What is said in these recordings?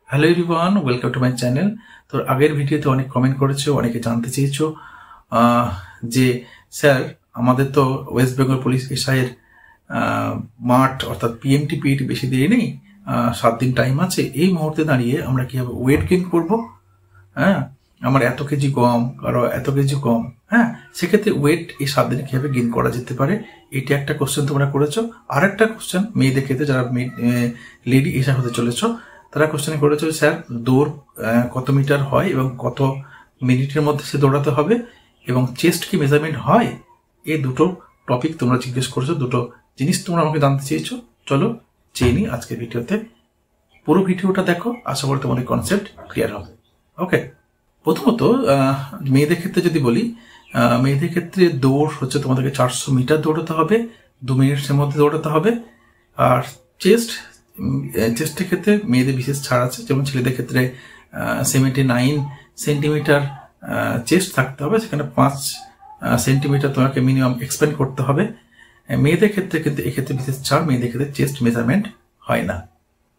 Hello everyone, welcome to my channel. তো আগের ভিডিওতে অনেক কমেন্ট করেছো, অনেকে জানতে চেয়েছো যে স্যার আমাদের তো ওয়েস্ট বেঙ্গল পুলিশ এসআইয়ের মাঠ অর্থাৎ পিএমটি পিইটি বেশি দেরি নেই, 7 দিন টাইম আছে। এই মুহূর্তে দাঁড়িয়ে আমরা কিভাবে ওয়েট গেইন করবো? হ্যাঁ, আমার এত কেজি কম, কারো এত কেজি কম, হ্যাঁ, সেক্ষেত্রে ওয়েট এই 7 দিনে কিভাবে গেইন করা যেতে পারে, এটা একটা কোশ্চেন তোমরা করেছো। আর একটা কোশ্চেন মেয়েদের ক্ষেত্রে, যারা লেডি এসআই হতে চলেছো, তারা কোশ্চেন করেছে স্যার দৌড় কত মিটার হয় এবং কত মিনিটের মধ্যে সে দৌড়াতে হবে এবং চেস্ট কি মেজারমেন্ট হয়। এই দুটো টপিক তোমরা জিজ্ঞেস করেছো, দুটো জিনিস তোমরা আমাকে জানতে চেয়েছো। চলো চেয়ে নিই আজকের ভিডিওতে। পুরো ভিডিওটা দেখো, আশা করি তোমাদের কনসেপ্ট ক্লিয়ার হবে। ওকে, প্রথমত মেয়েদের ক্ষেত্রে যদি বলি, মেয়েদের ক্ষেত্রে দৌড় হচ্ছে তোমাদেরকে 400 মিটার দৌড়াতে হবে, 2 মিনিটের মধ্যে দৌড়াতে হবে। আর চেস্টের ক্ষেত্রে মেয়েদের বিশেষ ছাড় আছে, যেমন ছেলেদের ক্ষেত্রে 79 সেন্টিমিটার চেস্ট থাকতে হবে, সেখানে 5 সেন্টিমিটার তোমাকে মিনিমাম এক্সপ্যান্ড করতে হবে। মেয়েদের ক্ষেত্রে কিন্তু এক্ষেত্রে বিশেষ ছাড়, মেয়েদের ক্ষেত্রে চেস্ট মেজারমেন্ট হয় না।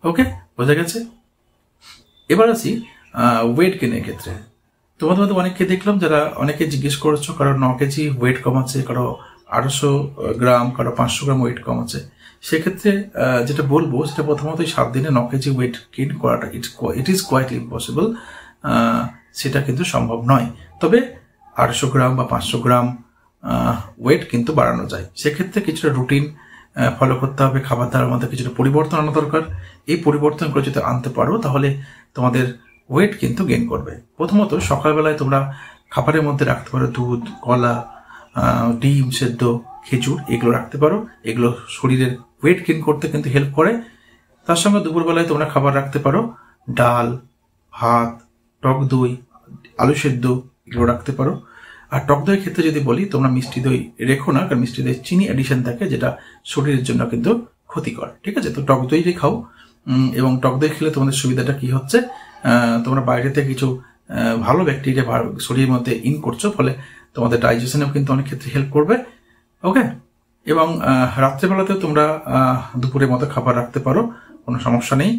ওকে, বোঝা গেছে। এবার আসি ওয়েট গেইনের ক্ষেত্রে। তোমাদের মধ্যে অনেককে দেখলাম যারা অনেকে জিজ্ঞেস করেছো, কারো 9 কেজি ওয়েট কমাচ্ছে, কারো 800 গ্রাম, কারো 500 গ্রাম ওয়েট কমাচ্ছে। সেক্ষেত্রে যেটা বলবো, সেটা প্রথমত 7 দিনে 9 কেজি ওয়েট গেইন করাটা ইট ইজ কোয়াইটলি ইম্পসিবল। সেটা কিন্তু সম্ভব নয়। তবে 800 গ্রাম বা 500 গ্রাম ওয়েট কিন্তু বাড়ানো যায়। সেক্ষেত্রে কিছুটা রুটিন ফলো করতে হবে, খাবার দাবার মধ্যে কিছুটা পরিবর্তন আনা দরকার। এই পরিবর্তনগুলো যদি আনতে পারো, তাহলে তোমাদের ওয়েট কিন্তু গেইন করবে। প্রথমত সকালবেলায় তোমরা খাবারের মধ্যে রাখতে পারো দুধ, কলা, ডিম সেদ্ধ, খেজুর, এগুলো রাখতে পারো। এগুলো শরীরের ওয়েট গেইন করতে কিন্তু হেল্প করে। তার সঙ্গে দুপুরবেলায় তোমরা খাবার রাখতে পারো ডাল, ভাত, টক দই, আলু সেদ্ধ, এগুলো রাখতে পারো। আর টক দইয়ের ক্ষেত্রে যদি বলি, তোমরা মিষ্টি দই রেখো না, কারণ মিষ্টি দই চিনি অ্যাডিশন থাকে, যেটা শরীরের জন্য কিন্তু ক্ষতিকর। ঠিক আছে, তো টক দই খাও। এবং টক দই খেলে তোমাদের সুবিধাটা কি হচ্ছে, তোমরা বাইরে থেকে কিছু ভালো ব্যাকটেরিয়া শরীরের মধ্যে ইন করছো, ফলে তোমাদের ডাইজেশনেও কিন্তু অনেক ক্ষেত্রে হেল্প করবে। ওকে, এবং রাত্রেবেলাতেও তোমরা দুপুরের মতো খাবার রাখতে পারো, কোনো সমস্যা নেই।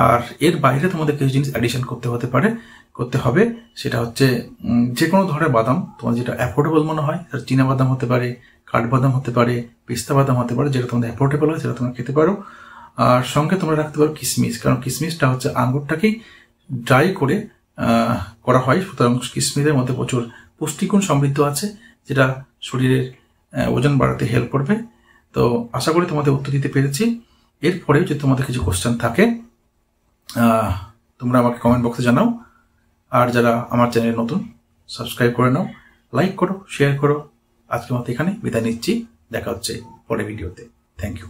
আর এর বাইরে তোমাদের কিছু জিনিস অ্যাডিশন করতে হবে। সেটা হচ্ছে যে কোনো ধরনের বাদাম, তোমার যেটা অ্যাফোর্ডেবল মনে হয়, চীনা বাদাম হতে পারে, কাঠবাদাম হতে পারে, পেস্তা বাদাম হতে পারে, যেটা তোমাদের অ্যাফোর্ডেবল হয় সেটা তোমরা খেতে পারো। আর সঙ্গে তোমরা রাখতে পারো কিশমিশ, কারণ কিশমিশটা হচ্ছে আঙ্গুরটাকেই ড্রাই করে করা হয়, সুতরাং কিশমিশের মধ্যে প্রচুর পুষ্টিগুণ সমৃদ্ধ আছে, যেটা শরীরের ওজন বাড়াতে হেল্প করবে। তো আশা করি তোমাদের উত্তর দিতে পেরেছি। এরপরেও যদি তোমাদের কিছু কোশ্চেন থাকে, তোমরা আমাকে কমেন্ট বক্সে জানাও। আর যারা আমার চ্যানেল নতুন, সাবস্ক্রাইব করে নাও, লাইক করো, শেয়ার করো। আজকের মতো এখানে বিদায় নিচ্ছি, দেখা হচ্ছে পরের ভিডিওতে। Thank you.